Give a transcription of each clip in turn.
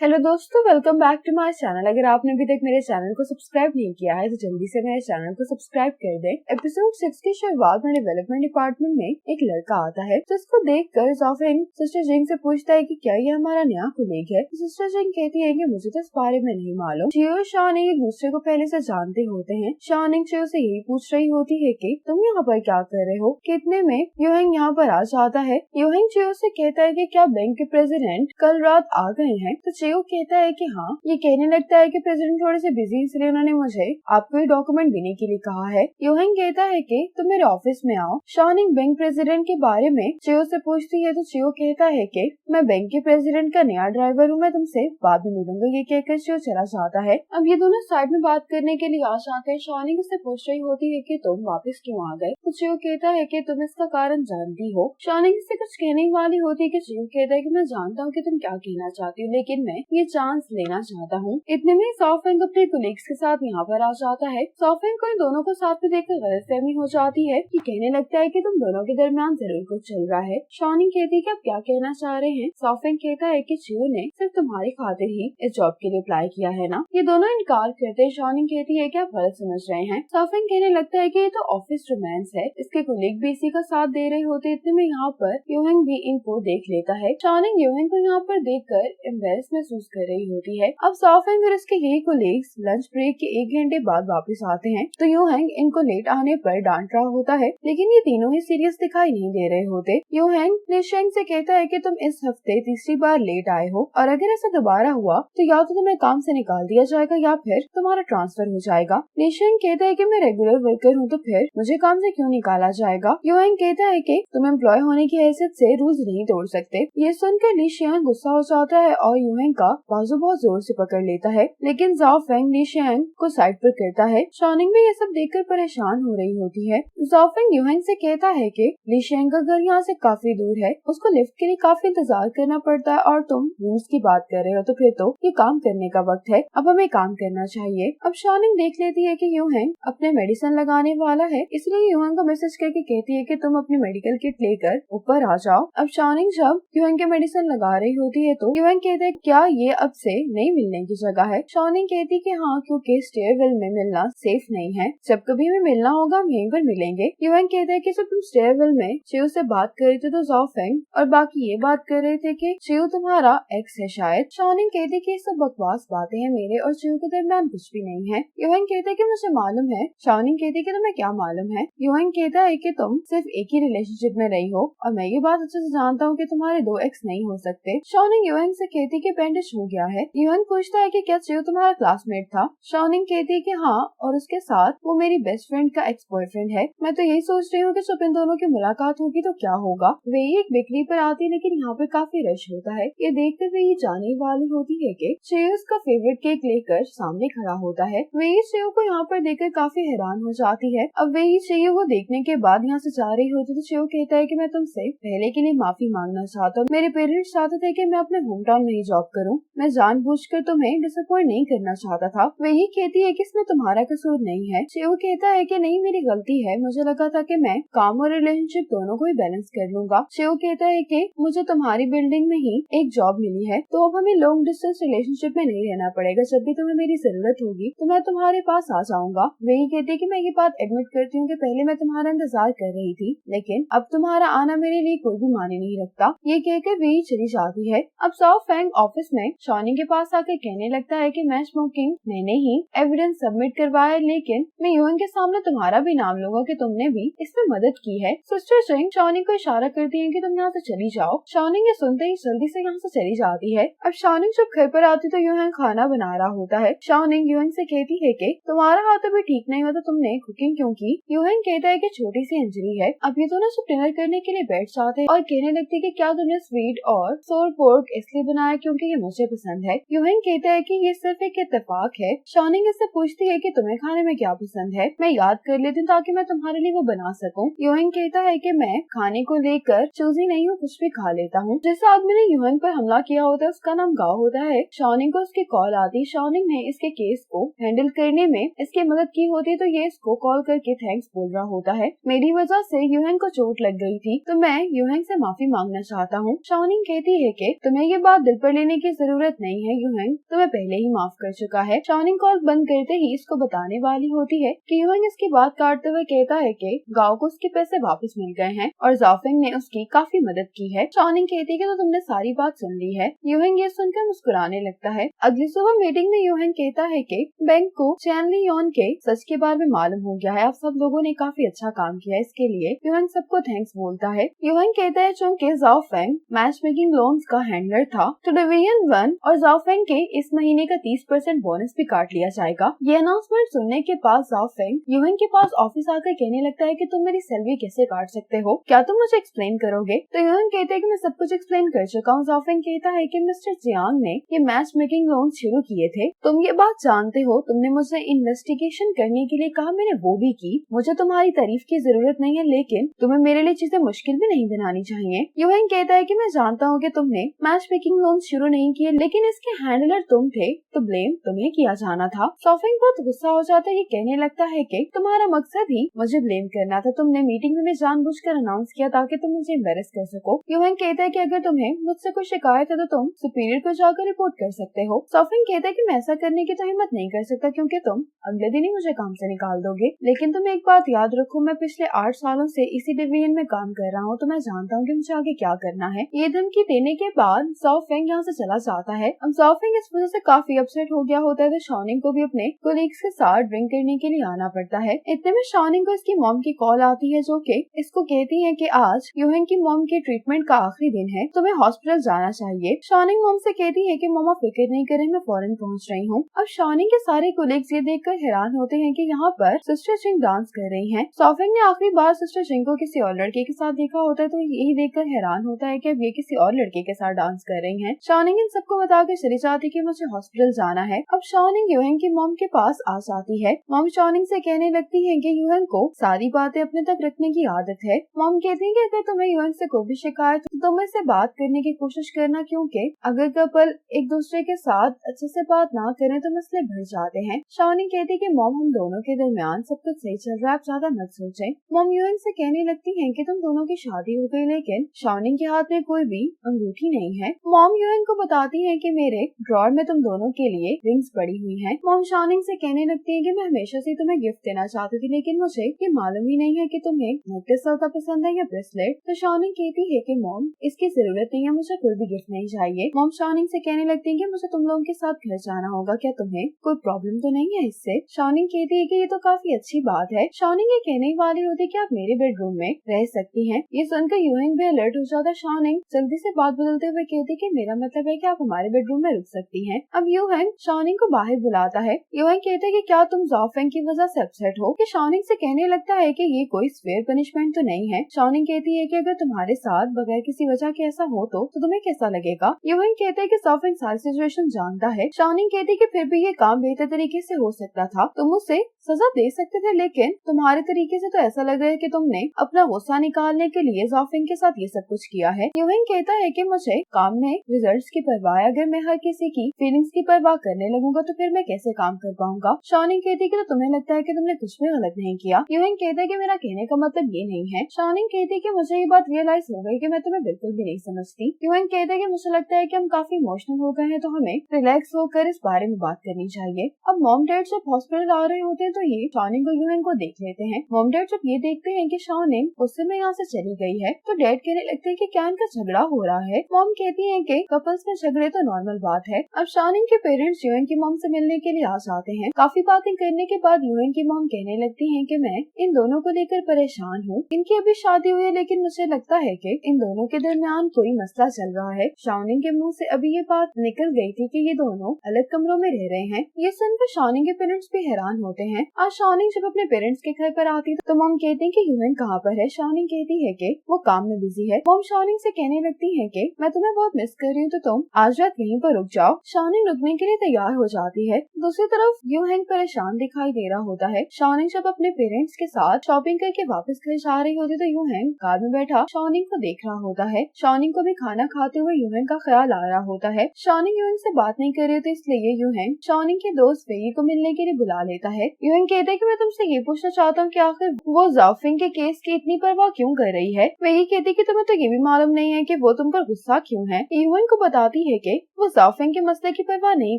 Hello दोस्तों, welcome back to my channel. अगर आपने अभी तक मेरे चैनल को सब्सक्राइब नहीं किया है तो जल्दी से मेरे चैनल को सब्सक्राइब कर दें। एपिसोड 6 की शुरुआत में डेवलपमेंट डिपार्टमेंट में एक लड़का आता है तो इसको देखकर ज़ॉफिंग सिस्टर जिंग से पूछता है कि क्या ये हमारा नया कुलीग है। तो सिस्टर जिंग कहती है कि मुझे तो इस बारे में नहीं मालूम। चियो और शाओनिंग एक दूसरे को पहले से जानते होते हैं। शाओनिंग चियो से यही पूछ रही होती है कि तुम यहाँ पर क्या कर रहे हो। कितने में यूहेंग यहाँ पर आ जाता है। यूहेंग चियो से कहता है कि क्या बैंक के प्रेसिडेंट कल रात आ गए हैं। तो चियो कहता है कि हाँ। ये कहने लगता है कि प्रेसिडेंट थोड़े से बिजी, इसलिए उन्होंने मुझे आपको ये डॉक्यूमेंट देने के लिए कहा है। यूहेंग कहता है कि तुम मेरे ऑफिस में आओ। शाओनिंग बैंक प्रेसिडेंट के बारे में चियो से पूछती है तो चियो कहता है कि मैं बैंक के प्रेसिडेंट का नया ड्राइवर हूँ, मैं तुमसे बाद में मिलूंगा। ये कहकर चियो चला जाता है। अब ये दोनों साइड में बात करने के लिए आ जाते हैं। शाओनिंग उससे पूछ रही होती है कि तुम वापस क्यों आ गए। तो चियो कहता है कि तुम इसका कारण जानती हो। शाओनिंग इससे कुछ कहने वाली होती है कि चियो कहता है कि मैं जानता हूँ कि तुम क्या कहना चाहती हो, लेकिन मैं ये चांस लेना चाहता हूँ। इतने में ज़ॉफिंग अपने कोलीग्स के साथ यहाँ पर आ जाता है। ज़ॉफिंग को इन दोनों को साथ में देखकर गलतफहमी हो जाती है कि कहने लगता है कि तुम दोनों के दरमियान जरूर कुछ चल रहा है। शाओनिंग कहती है कि आप क्या कहना चाह रहे हैं। ज़ॉफिंग कहता है कि चियो ने सिर्फ तुम्हारी खातिर ही इस जॉब के लिए अप्लाई किया है ना। ये दोनों इनकार करते हैं। शाओनिंग कहती है कि आप गलत समझ रहे हैं। ज़ॉफिंग कहने लगता है कि ये तो ऑफिस रोमांस है। इसके कोलीग भी इसी का साथ दे रहे होते। इतने में यहाँ पर यूहेंग भी इनको देख लेता है। शाओनिंग यूहेंग को यहाँ पर देखकर एम्बैरेस महसूस कर रही होती है। अब ज़ॉफिंग और इसके यही कोलीग्स लंच ब्रेक के 1 घंटे बाद वापस आते हैं तो यूहेंग इनको लेट आने पर डांट रहा होता है, लेकिन ये तीनों ही सीरियस दिखाई नहीं दे रहे होते। यूहेंग लिशेंग से कहता है कि तुम इस हफ्ते तीसरी बार लेट आए हो और अगर ऐसा दोबारा हुआ तो या तो तुम्हें काम से निकाल दिया जाएगा या फिर तुम्हारा ट्रांसफर हो जाएगा। लिशेंग कहता है कि मैं रेगुलर वर्कर हूँ तो फिर मुझे काम से क्यों निकाला जाएगा। यूहेंग कहता है कि तुम एम्प्लॉय होने की हैसियत से रूल्स नहीं तोड़ सकते। ये सुनकर लिशेंग गुस्सा हो जाता है और यूहेंग का बाजू बहुत जोर से पकड़ लेता है, लेकिन ज़ॉफिंग लिशेंग को साइड पर करता है। शाओनिंग भी ये सब देखकर परेशान हो रही होती है। ज़ॉफिंग यूहेंग से कहता है कि लिशेंग का घर यहाँ से काफी दूर है, उसको लिफ्ट के लिए काफी इंतजार करना पड़ता है और तुम रूल्स की बात कर रहे हो तो फिर तो ये काम करने का वक्त है, अब हमें काम करना चाहिए। अब शाओनिंग देख लेती है कि यूहेंग अपने मेडिसिन लगाने वाला है, इसलिए यूहेंग को मैसेज करके कहती है कि तुम अपनी मेडिकल किट लेकर ऊपर आ जाओ। अब शाओनिंग जब यूहेंग के मेडिसिन लगा रही होती है तो यूहेंग कहता है क्या ये अब से नहीं मिलने की जगह है। शाओनिंग कहती कि हाँ, क्योंकि स्टेयरवेल में मिलना सेफ नहीं है, जब कभी हमें मिलना होगा हम यहीं पर मिलेंगे। यूहेंग कहता है कि जब तुम स्टेयरवेल में चियो से बात कर रहे थे तो ज़ॉफिंग और बाकी ये बात कर रहे थे कि चियो तुम्हारा एक्स है शायद। शाओनिंग कहती कि ये सब बकवास बातें हैं, मेरे और चियो के दरमियान कुछ भी नहीं है। यूहेंग कहता है कि मुझे मालूम है। शाओनिंग कहती कि तुम्हें क्या मालूम है। यूहेंग कहता है कि तुम सिर्फ एक ही रिलेशनशिप में रही हो और मैं ये बात अच्छे से जानता हूँ कि तुम्हारे 2 एक्स नहीं हो सकते। शाओनिंग यूहेंग से कहती कि बैंडेज हो गया है। यूहेंग पूछता है कि क्या चियो तुम्हारा क्लासमेट था। शाओनिंग कहती है कि हाँ, और उसके साथ वो मेरी बेस्ट फ्रेंड का एक्स बॉयफ्रेंड है। मैं तो यही सोच रही हूँ कि जब इन दोनों की मुलाकात होगी तो क्या होगा। वे एक बेकरी पर आती है, लेकिन यहाँ पे काफी रश होता है। ये देखते हुए ये जाने वाली होती है कि चियो उसका फेवरेट केक लेकर सामने खड़ा होता है। वे चियो को यहाँ पर देखकर काफी हैरान हो जाती है। अब वे चियो को देखने के बाद यहाँ से जा रही होती तो चियो कहता है कि मैं तुमसे पहले के लिए माफी मांगना चाहता हूँ। मेरे पेरेंट्स चाहते थे कि मैं अपने होम टाउन में ही जॉब करूँ, मैं जानबूझकर तुम्हें डिसअपॉइंट नहीं करना चाहता था। वही कहती है कि इसमें तुम्हारा कसूर नहीं है। चियो कहता है कि नहीं, मेरी गलती है, मुझे लगा था कि मैं काम और रिलेशनशिप दोनों को ही बैलेंस कर लूंगा। चियो कहता है कि मुझे तुम्हारी बिल्डिंग में ही एक जॉब मिली है तो अब हमें लॉन्ग डिस्टेंस रिलेशनशिप में नहीं रहना पड़ेगा। जब भी तुम्हें मेरी जरूरत होगी तो मैं तुम्हारे पास आ जाऊंगा। वही कहती है कि मैं ये बात एडमिट करती हूँ कि पहले मैं तुम्हारा इंतजार कर रही थी, लेकिन अब तुम्हारा आना मेरे लिए कोई भी मायने नहीं रखता। ये कहकर वही चली जाती है। अब ज़ॉफिंग ऑफिस में शाओनिंग के पास आकर कहने लगता है कि मैं स्मोकिंग मैंने ही एविडेंस सबमिट करवाया, लेकिन मैं यूहेंग के सामने तुम्हारा भी नाम लूंगा कि तुमने भी इसमें मदद की है। सिस्टर जिंग शाओनिंग को इशारा करती है कि तुम यहाँ से चली जाओ। शाओनिंग ये सुनते ही जल्दी से यहाँ से चली जाती है। अब शाओनिंग जब घर पर आती तो यूहेंग खाना बना रहा होता है। शाओनिंग यूहेंग से कहती है कि तुम्हारा हाथ अभी ठीक नहीं हुआ तो तुमने कुकिंग क्यों की। यूहेंग कहता है कि छोटी सी इंजरी है। अब ये दोनों सब डिनर करने के लिए बैठ जाते हैं और कहने लगती है कि क्या तुमने स्वीट और सोर पोर्क इसलिए बनाया क्योंकि ये मुझे पसंद है। यूहेंग कहता है कि ये सिर्फ एक इत्तेफाक है। शाओनिंग इससे पूछती है कि तुम्हें खाने में क्या पसंद है, मैं याद कर लेती हूँ ताकि मैं तुम्हारे लिए वो बना सकूं। यूहेंग कहता है कि मैं खाने को लेकर चूजी नहीं हूँ, कुछ भी खा लेता हूँ। जिस आदमी ने यूहेंग पर हमला किया होता है उसका नाम गाओ होता है। शाओनिंग को उसकी कॉल आती। शाओनिंग ने इसके केस को हैंडल करने में इसकी मदद की होती है तो ये इसको कॉल करके थैंक्स बोल रहा होता है। मेरी वजह से यूहेंग को चोट लग गई थी तो मैं यूहेंग से माफी मांगना चाहता हूँ। शाओनिंग कहती है कि तुम्हें ये बात दिल पर लेने की जरूरत नहीं है यूहंग, तुम्हें पहले ही माफ कर चुका है। शाओनिंग कॉल बंद करते ही इसको बताने वाली होती है कि यूहंग इसकी बात काटते हुए कहता है कि गाओ को उसके पैसे वापस मिल गए हैं और जाओफेंग ने उसकी काफी मदद की है। शाओनिंग कहती है कि तो तुमने सारी बात सुन ली है। यूहंग ये सुनकर मुस्कुराने लगता है। अगली सुबह मीटिंग में यूहंग कहता है कि बैंक को चैनली योन के सच के बारे में मालूम हो गया है। आप सब लोगों ने काफी अच्छा काम किया, इसके लिए यूहंग सबको थैंक्स बोलता है। यूहंग कहता है चूँकि जाओफेंग मैच मेकिंग लोन्स का हैंडलर था तो डिवीजन 1 और जाओफेंग के इस महीने का 30% बोनस भी काट लिया जाएगा। ये अनाउंसमेंट सुनने के बाद जाओफेंग यूहंग के पास ऑफिस आकर कहने लगता है कि तुम मेरी सैलरी कैसे काट सकते हो, क्या तुम मुझे एक्सप्लेन करोगे? तो यूहंग कहते हैं कि मैं सब कुछ एक्सप्लेन कर चुका हूँ। जाओफेंग कहता है कि मिस्टर जियांग ने ये मैच मेकिंग लोन शुरू किए थे, तुम ये बात जानते हो। तुमने मुझे इन्वेस्टिगेशन करने के लिए कहा, मैंने वो भी की। मुझे तुम्हारी तारीफ की जरूरत नहीं है, लेकिन तुम्हें मेरे लिए चीजें मुश्किल भी नहीं बनानी चाहिए। यूहंग कहता है कि मैं जानता हूँ कि तुमने मैच मेकिंग लोन शुरू नहीं किए, लेकिन इसके हैंडलर तुम थे, तो ब्लेम तुम्हें किया जाना था। जाओफेंग बहुत गुस्सा हो जाता है। ये कहने लगता है कि तुम्हारा मकसद ही मुझे ब्लेम करना था। तुमने मीटिंग में जानबूझकर अनाउंस किया ताकि तुम मुझे एम्बेरस कर सको। यूहंग कहता है कि अगर तुम्हें मुझसे कोई शिकायत है तो तुम सुपीरियर को जाकर रिपोर्ट कर सकते हो। जाओफेंग कहता है कि मैं ऐसा करने की तो हिम्मत नहीं कर सकता क्योंकि तुम अगले दिन ही मुझे काम से निकाल दोगे। लेकिन तुम एक बात याद रखो, मैं पिछले 8 सालों से इसी डिवीजन में काम कर रहा हूँ, तो मैं जानता हूँ कि मुझे आगे क्या करना है। ये धमकी देने के बाद जाओफेंग यहाँ से चला जाता है। अब जाओफेंग इस वजह से काफी अपसेट हो गया होता है, तो शाओनिंग को भी अपने कोलीग्स के साथ ड्रिंक करने के लिए आना पड़ता है। इतने में शाओनिंग को इसकी मॉम की कॉल आती है, जो कि इसको कहती है कि आज यूहंग की मॉम के ट्रीटमेंट का आखिरी दिन है, तुम्हें हॉस्पिटल जाना चाहिए। शाओनिंग मॉम से कहती है कि मम्मा फिक्र नहीं करें, मैं फौरन पहुंच रही हूँ। अब शाओनिंग के सारे कोलीग्स ये देखकर हैरान होते हैं कि यहाँ पर सिस्टर चिंग डांस कर रही हैं। जाओफेंग ने आखिरी बार सिस्टर चिंग को किसी और लड़के के साथ देखा होता है, तो यही देखकर हैरान होता है कि अब ये किसी और लड़के के साथ डांस कर रही हैं। शाओनिंग इन सबको बताकर चली जाती कि मुझे हॉस्पिटल जाना है। अब शाओनिंग यूहंग की मॉम के पास आ जाती है। मॉम शाओनिंग से कहने लगती है कि यूहंग को सारी बातें अपने तक रखने की आदत है। मॉम कहती है कि अगर तुम्हें यूहंग से कोई भी शिकायत तो तुम इससे बात करने की कोशिश करना, क्योंकि अगर कपल एक दूसरे के साथ अच्छे से बात ना करें तो मसले बढ़ जाते हैं। शाओनिंग कहती है कि मॉम हम दोनों के दरमियान सब कुछ सही चल रहा है, आप ज्यादा मत सोचें। मॉम यूहंग से कहने लगती है कि तुम दोनों की शादी हो गई, लेकिन शाओनिंग के हाथ में कोई भी अंगूठी नहीं है। मॉम यूहंग को बताती है कि मेरे ड्रॉर में तुम दोनों के लिए रिंग्स पड़ी हुई हैं। मॉम शाओनिंग से कहने लगती है कि मैं हमेशा से तुम्हें गिफ्ट देना चाहती थी, लेकिन मुझे ये मालूम ही नहीं है कि तुम्हें नेकलेस ज्यादा पसंद है या ब्रेसलेट। तो शाओनिंग कहती है कि मॉम इसकी जरूरत नहीं है, मुझे कोई भी गिफ्ट नहीं चाहिए। मॉम शाओनिंग से कहने लगती है कि मुझे तुम लोगों के साथ घर जाना होगा, क्या तुम्हें कोई प्रॉब्लम तो नहीं है इससे? शाओनिंग कहती है कि ये तो काफी अच्छी बात है। शाओनिंग ये कहने वाली होती है कि आप मेरे बेडरूम में रह सकती हैं। ये सुनकर यूहंग भी अलर्ट हो जाता है। शाओनिंग जल्दी से बात बदलते हुए कहती है कि मेरा मतलब है कि आप हमारे बेडरूम में रुक सकती हैं। अब यूहंग शाओनिंग को बाहर बुलाता है। यूहंग कहते हैं कि क्या तुम जाओफेंग की वजह से अपसेट हो? कि शाओनिंग से कहने लगता है कि ये कोई फेयर पनिशमेंट तो नहीं है। शाओनिंग कहती है कि अगर तुम्हारे साथ बगैर किसी वजह के ऐसा हो तो तुम्हें कैसा लगेगा? यूहंग कहते हैं कि जाओफेंग सारी सिचुएशन जानता है। शाओनिंग कहती है कि फिर भी ये काम बेहतर तरीके से हो सकता था, तुम उसे सजा दे सकते थे, लेकिन तुम्हारे तरीके से तो ऐसा लग रहा है कि तुमने अपना गुस्सा निकालने के लिए जाओफेंग के साथ ये सब कुछ किया है। यूहंग कहता है कि मुझे काम में रिजल्ट्स की परवाह है, अगर मैं हर किसी की फीलिंग्स की परवाह करने लगूंगा तो फिर मैं कैसे काम कर पाऊंगा? शाओनिंग कहती है कि तो तुम्हें लगता है कि तुमने कुछ भी गलत नहीं किया। यूहंग कहता है कि मेरा कहने का मतलब ये नहीं है। शाओनिंग कहती है कि मुझे ये बात रियलाइज हो गई कि मैं तुम्हें बिल्कुल भी नहीं समझती। यूहंग कहता है कि मुझे लगता है कि हम काफी इमोशनल हो गए हैं, तो हमें रिलैक्स होकर इस बारे में बात करनी चाहिए। अब मॉम डैड जब हॉस्पिटल आ रहे होते हैं तो ये शाओनिंग और यूहंग को देख लेते हैं। मॉम डैड जब ये देखते हैं कि शाओनिंग उस समय यहाँ से चली गई है तो डैड कहने लगते हैं कि क्या इनका झगड़ा हो रहा है। मॉम कहती है कि कपल्स में झगड़े तो नॉर्मल बात है। अब शाओनिंग के पेरेंट्स यूहंग की मॉम से मिलने के लिए आ जाते हैं। काफी बातें करने के बाद यूहंग की मॉम कहने लगती है कि मैं इन दोनों को लेकर परेशान हूँ। इनकी अभी शादी हुई है, लेकिन मुझे लगता है कि इन दोनों के दरमियान कोई मसला चल रहा है। शाओनिंग के मुंह से अभी ये बात निकल गई थी कि ये दोनों अलग कमरों में रह रहे हैं। ये सुनकर शाओनिंग के पेरेंट्स भी हैरान होते हैं। आज शाओनिंग जब अपने पेरेंट्स के घर पर आती तो मॉम कहती है कि यूहंग कहाँ पर है? शाओनिंग कहती है कि वो काम में बिजी है। मॉम शाओनिंग से कहने लगती है कि मैं तुम्हें बहुत मिस कर रही हूँ, तो तुम आज रात यहीं पर रुक जाओ। शाओनिंग रुकने के लिए तैयार हो जाती है। दूसरी तरफ यूहंग परेशान दिखाई दे रहा होता है। शाओनिंग जब अपने पेरेंट्स के साथ शॉपिंग करके वापस घर जा रही होती तो यूहंग कार में बैठा शाओनिंग को देख रहा होता है। शाओनिंग को भी खाना खाते हुए यूहंग का ख्याल आ रहा होता है। शाओनिंग यूहंग से बात नहीं कर रही थी, इसलिए यूहंग शाओनिंग के दोस्त वेई को मिलने के लिए बुला लेता है। यूहंग यूएन कहते हैं कि मैं तुमसे ये पूछना चाहता हूँ कि आखिर वो जाओफिंग के केस की इतनी परवाह क्यों कर रही है। वही कहती है कि तुम्हें तो ये भी मालूम नहीं है कि वो तुम पर गुस्सा क्यों है। यूएन को बताती है कि वो जाओफिंग के मसले की परवाह नहीं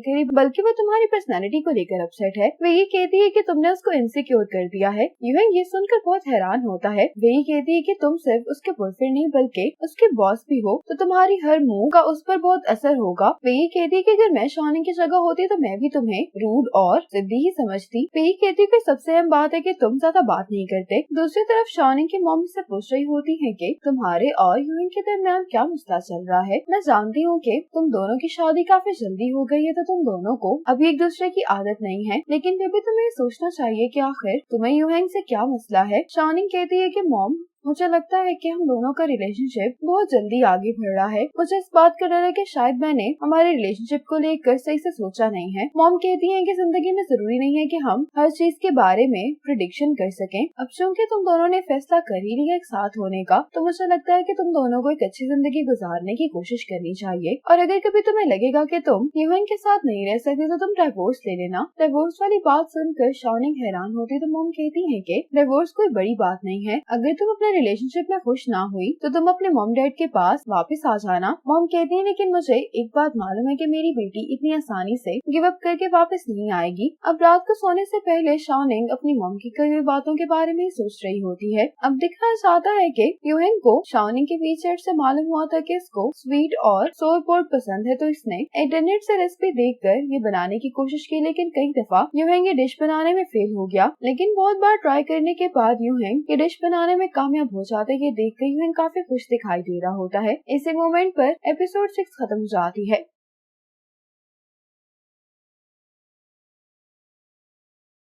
करी, बल्कि वो तुम्हारी पर्सनैलिटी को लेकर अपसेट है। वही कहती है कि तुमने उसको इनसिक्योर कर दिया है। यूएन ये सुनकर बहुत हैरान होता है। वही कहती है कि तुम सिर्फ उसके बॉयफ्रेंड नहीं बल्कि उसके बॉस भी हो, तो तुम्हारी हर मूव का उस पर बहुत असर होगा। वही कहती है कि अगर मैं शॉनिंग की जगह होती तो मैं भी तुम्हें रूड और जिद्दी ही समझती। वही कहती है कि सबसे अहम बात है कि तुम ज्यादा बात नहीं करते। दूसरी तरफ शॉनिंग की मॉम से पूछ रही होती है कि तुम्हारे और यूएन के दरमियान क्या मसला चल रहा है। मैं जानती हूँ कि तुम दोनों की शादी काफी जल्दी हो गई है, तो तुम दोनों को अभी एक दूसरे की आदत नहीं है, लेकिन फिर भी तुम्हें सोचना चाहिए कि आखिर तुम्हें यूएन से क्या मसला है। शॉनिंग कहती है कि मॉम, मुझे लगता है कि हम दोनों का रिलेशनशिप बहुत जल्दी आगे बढ़ रहा है। मुझे इस बात का डर है कि शायद मैंने हमारे रिलेशनशिप को लेकर सही से सोचा नहीं है। मॉम कहती है कि जिंदगी में जरूरी नहीं है कि हम हर चीज के बारे में प्रिडिक्शन कर सकें। अब चूंकि तुम दोनों ने फैसला कर ही लिया एक साथ होने का, तो मुझे लगता है कि तुम दोनों को एक अच्छी जिंदगी गुजारने की कोशिश करनी चाहिए। और अगर कभी तुम्हें लगेगा कि तुम यूएन के साथ नहीं रह सकते, तो तुम डिवोर्स ले लेना। डिवोर्स वाली बात सुनकर शॉनिंग हैरान होती, तो मॉम कहती है कि डिवोर्स कोई बड़ी बात नहीं है। अगर तुम अपने रिलेशनशिप में खुश ना हुई तो तुम अपने मॉम डैड के पास वापस आ जाना। मॉम कहती है लेकिन मुझे एक बात मालूम है कि मेरी बेटी इतनी आसानी से गिव अप करके वापस नहीं आएगी। अब रात को सोने से पहले शॉनिंग अपनी मॉम की कई हुई बातों के बारे में सोच रही होती है। अब दिखाया जाता है कि यूएन को शॉनिंग के फीचर से मालूम हुआ था कि इसको स्वीट और सोर पोर्क पसंद है, तो इसने इंटरनेट से रेसिपी देखकर ये बनाने की कोशिश की, लेकिन कई दफा यूएन ये डिश बनाने में फेल हो गया। लेकिन बहुत बार ट्राई करने के बाद यूएन ये डिश बनाने में कामयाब हो जाता है। ये देखकर यूएन काफी खुश दिखाई दे रहा होता है। इसी मोमेंट पर एपिसोड 6 खत्म हो जाती है।